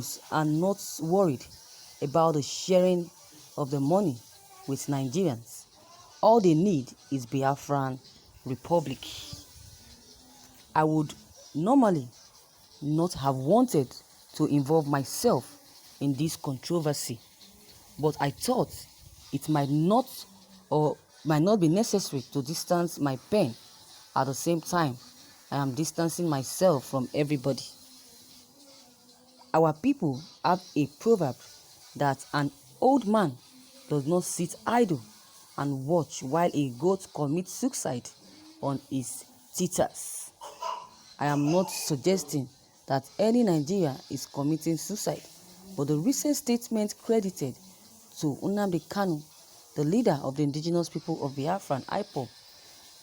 Igbos are not worried about the sharing of the money with Nigerians. All they need is Biafran Republic. I would normally not have wanted to involve myself in this controversy, but I thought it might not be necessary to distance my pen. At the same time, I am distancing myself from everybody. Our people have a proverb that an old man does not sit idle and watch while a goat commits suicide on his teethers. I am not suggesting that any Nigerian is committing suicide, but the recent statement credited to Nnamdi Kanu, the leader of the indigenous people of Biafra and IPOB,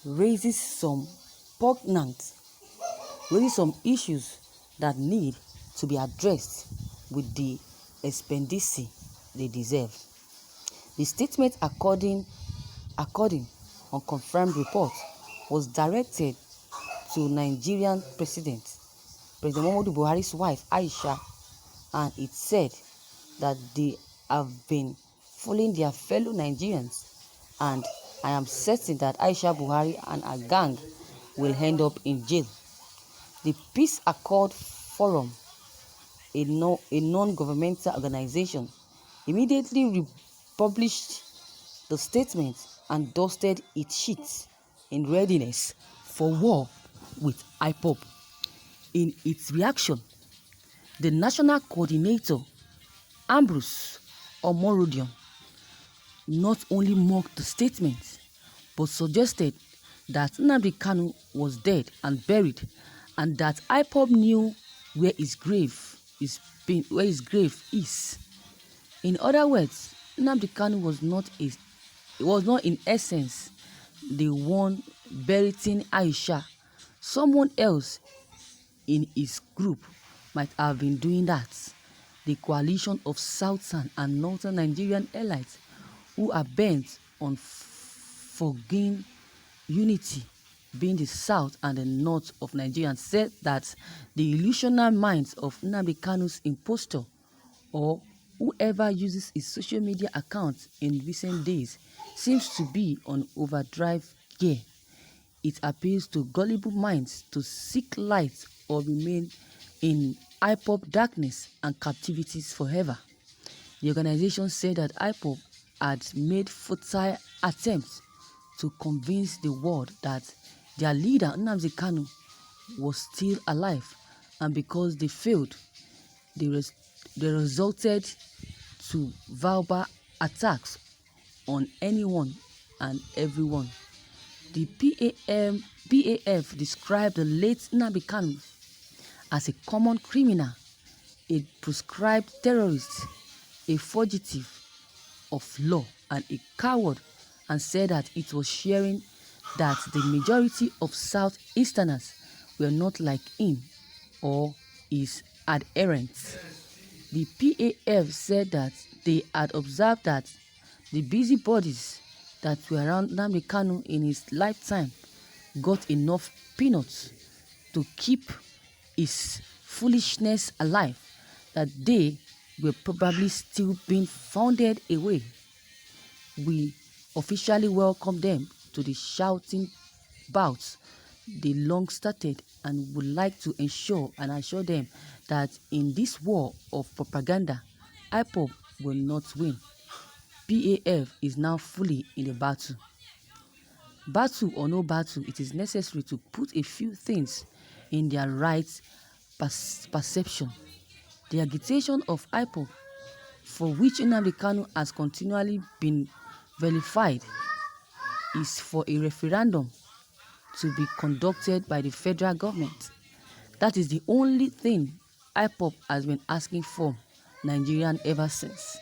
raises some issues that need to be addressed with the expediency they deserve. The statement, according on confirmed report, was directed to Nigerian President Muhammadu Buhari's wife Aisha, and it said that they have been fooling their fellow Nigerians, and I am certain that Aisha Buhari and her gang will end up in jail. The Peace Accord Forum, a non-governmental organization, immediately republished the statement and dusted its sheets in readiness for war with IPOB. In its reaction, the national coordinator, Ambrose Omorodion, not only mocked the statement, but suggested that Nnamdi Kanu was dead and buried, and that IPOB knew where his grave is. In other words, Nnamdi Kanu was not in essence the one burying Aisha. Someone else in his group might have been doing that. The coalition of southern and northern Nigerian elites who are bent on forging unity, being the south and the north of Nigeria, said that the illusional minds of Nnamdi Kanu's impostor, or whoever uses his social media accounts in recent days, seems to be on overdrive gear. It appeals to gullible minds to seek light or remain in IPOB darkness and captivities forever. The organization said that IPOB had made futile attempts to convince the world that their leader Nnamdi Kanu was still alive, and because they failed, they resorted to verbal attacks on anyone and everyone. The BAF described the late Nnamdi Kanu as a common criminal, a proscribed terrorist, a fugitive of law, and a coward, and said that it was sharing that the majority of Southeasterners were not like him or his adherents. The PAF said that they had observed that the busybodies that were around Nnamdi Kanu in his lifetime got enough peanuts to keep his foolishness alive, that they were probably still being founded away. We officially welcome them to the shouting bouts they long started, and would like to ensure them that in this war of propaganda, IPOB will not win. PAF is now fully in the battle. Battle or no battle, it is necessary to put a few things in their right perception. The agitation of IPOB, for which Nnamdi Kanu has continually been vilified, is for a referendum to be conducted by the federal government. That is the only thing IPOB has been asking for Nigerian ever since.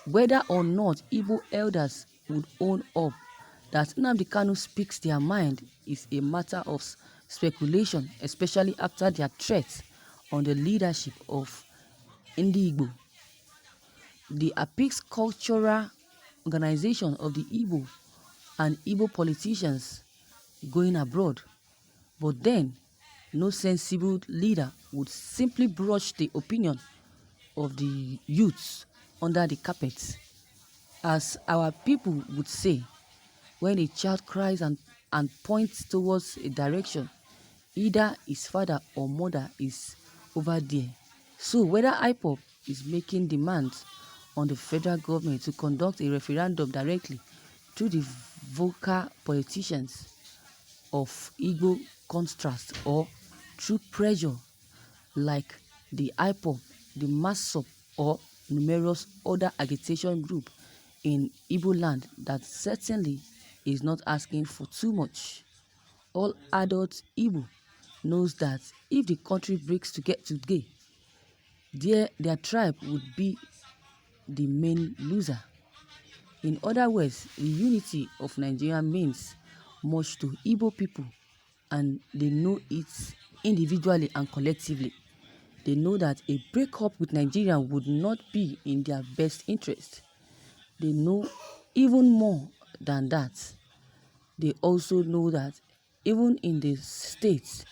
Whether or not Igbo elders would own up that Nnamdi Kanu speaks their mind is a matter of speculation, especially after their threats on the leadership of Igbo. The Apex Cultural Organization of the Igbo and Igbo politicians going abroad. But then, no sensible leader would simply brush the opinion of the youths under the carpet. As our people would say, when a child cries and points towards a direction, either his father or mother is over there. So whether IPOB is making demands on the federal government to conduct a referendum directly through the vocal politicians of Igbo construct or through pressure like the IPOB, the MASSOP or numerous other agitation group in Igbo land, that certainly is not asking for too much. All adult Igbo knows that if the country breaks today, their tribe would be the main loser. In other words, the unity of Nigeria means much to Igbo people, and they know it individually and collectively. They know that a breakup with Nigeria would not be in their best interest. They know even more than that. They also know that even in the states,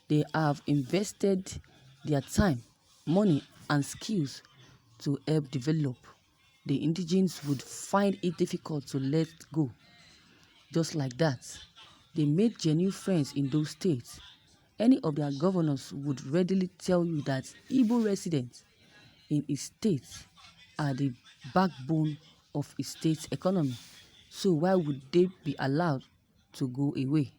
they have invested their time, money, and skills to help develop. The indigenes would find it difficult to let go. Just like that, they made genuine friends in those states. Any of their governors would readily tell you that Igbo residents in his state are the backbone of his state's economy. So why would they be allowed to go away?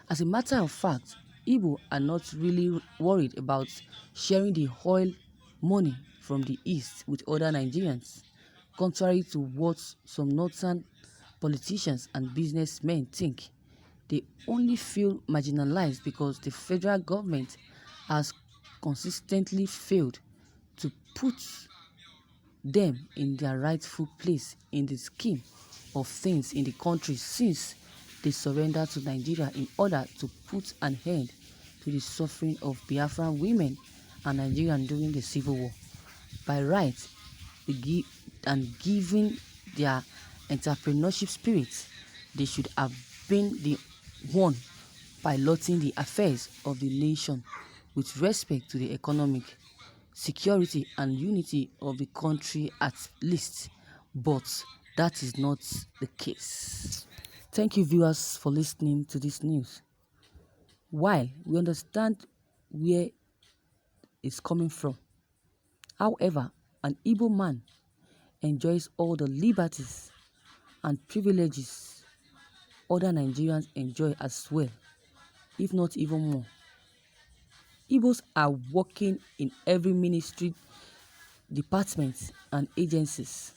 As a matter of fact, Igbo are not really worried about sharing the oil money from the east with other Nigerians, contrary to what some northern politicians and businessmen think. They only feel marginalized because the federal government has consistently failed to put them in their rightful place in the scheme of things in the country since they surrendered to Nigeria in order to put an end to the suffering of Biafran women and Nigerians during the Civil War. By right, and given their entrepreneurship spirit, they should have been the one piloting the affairs of the nation with respect to the economic security and unity of the country at least, but that is not the case. Thank you, viewers, for listening to this news. While we understand where it's coming from, however, an Igbo man enjoys all the liberties and privileges other Nigerians enjoy as well, if not even more. Igbos are working in every ministry, departments, and agencies.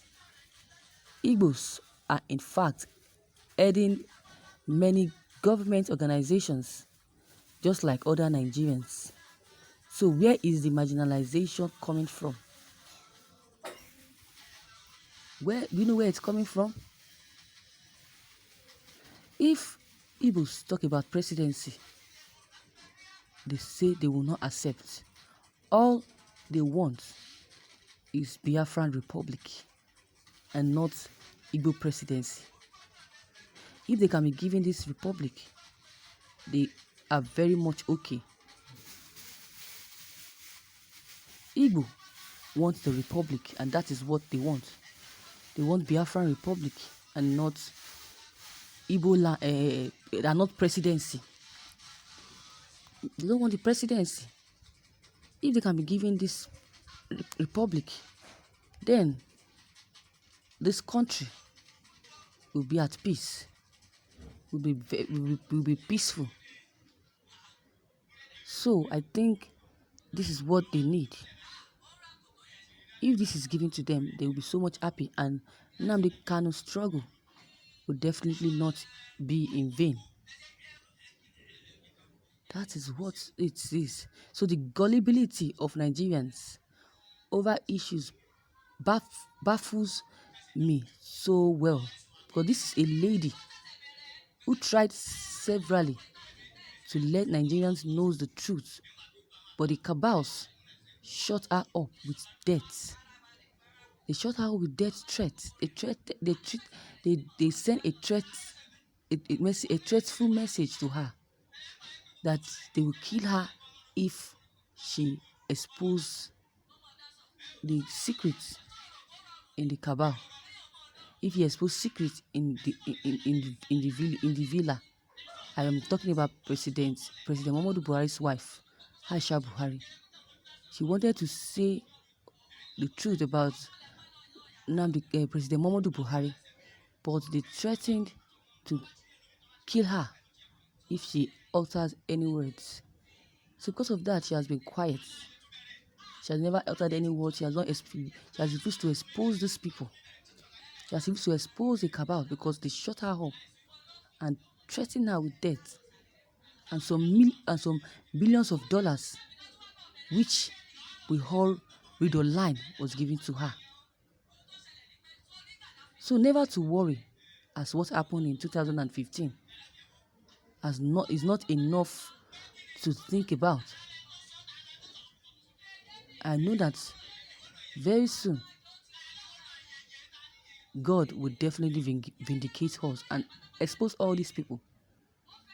Igbos are in fact heading many government organizations just like other Nigerians. So where is the marginalization coming from? Do you know where it's coming from? If Igbos talk about presidency, they say they will not accept. All they want is Biafran Republic and not Igbo presidency. If they can be given this republic, they are very much okay. Igbo want the republic, and that is what they want. They want Biafran Republic and not not presidency. They don't want the presidency. If they can be given this republic, then this country will be at peace, will be peaceful. So I think this is what they need. If this is given to them, they will be so much happy, and Nnamdi Kanu's struggle will definitely not be in vain. That is what it is. So the gullibility of Nigerians over issues baffles me so well, because this is a lady who tried severally to let Nigerians know the truth, but the cabals shut her up with death. They shut her up with death threats. They sent a threatful message to her that they will kill her if she exposes the secrets in the cabal, if he exposed secrets in the villa, I am talking about President Muhammadu Buhari's wife, Aisha Buhari. She wanted to say the truth about President Muhammadu Buhari, but they threatened to kill her if she utters any words. So because of that, she has been quiet. She has never uttered any words. She has refused to expose these people. She has refused to expose the cabal because they shut her up and threatened her with death and some billions of dollars, which we all read online was given to her. So never to worry, as what happened in 2015 is not enough to think about. I know that very soon God will definitely vindicate us and expose all these people.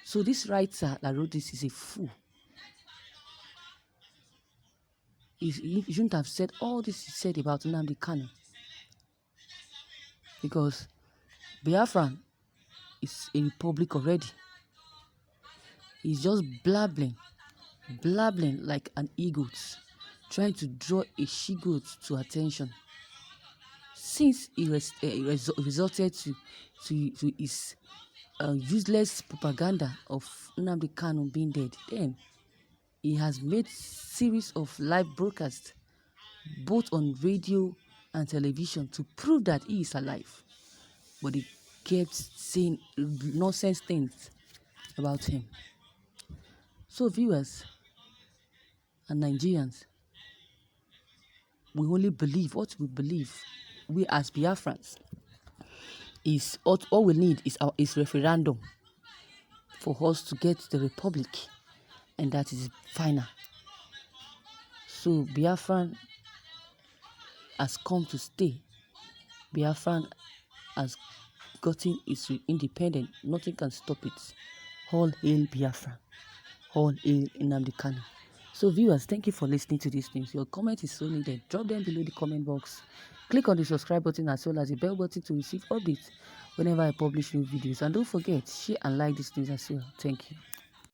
So this writer that wrote this is a fool. He shouldn't have said all this he said about Nnamdi Kanu, because Biafra is a republic already. He's just blabbling like an egot, trying to draw a she-goat to attention. Since he resorted to his useless propaganda of Nnamdi Kanu being dead, then he has made series of live broadcasts both on radio and television to prove that he is alive. But he kept saying nonsense things about him. So viewers and Nigerians, we only believe what we believe. We as Biafrans, is all we need is referendum for us to get the republic, and that is final. So Biafran has come to stay. Biafran has gotten its independence. Nothing can stop it. All hail Biafra. All hail Nnamdi Kanu. So viewers, thank you for listening to these things. Your comment is so needed. Drop them below the comment box. Click on the subscribe button as well as the bell button to receive updates whenever I publish new videos. And don't forget, share and like these things as well. Thank you.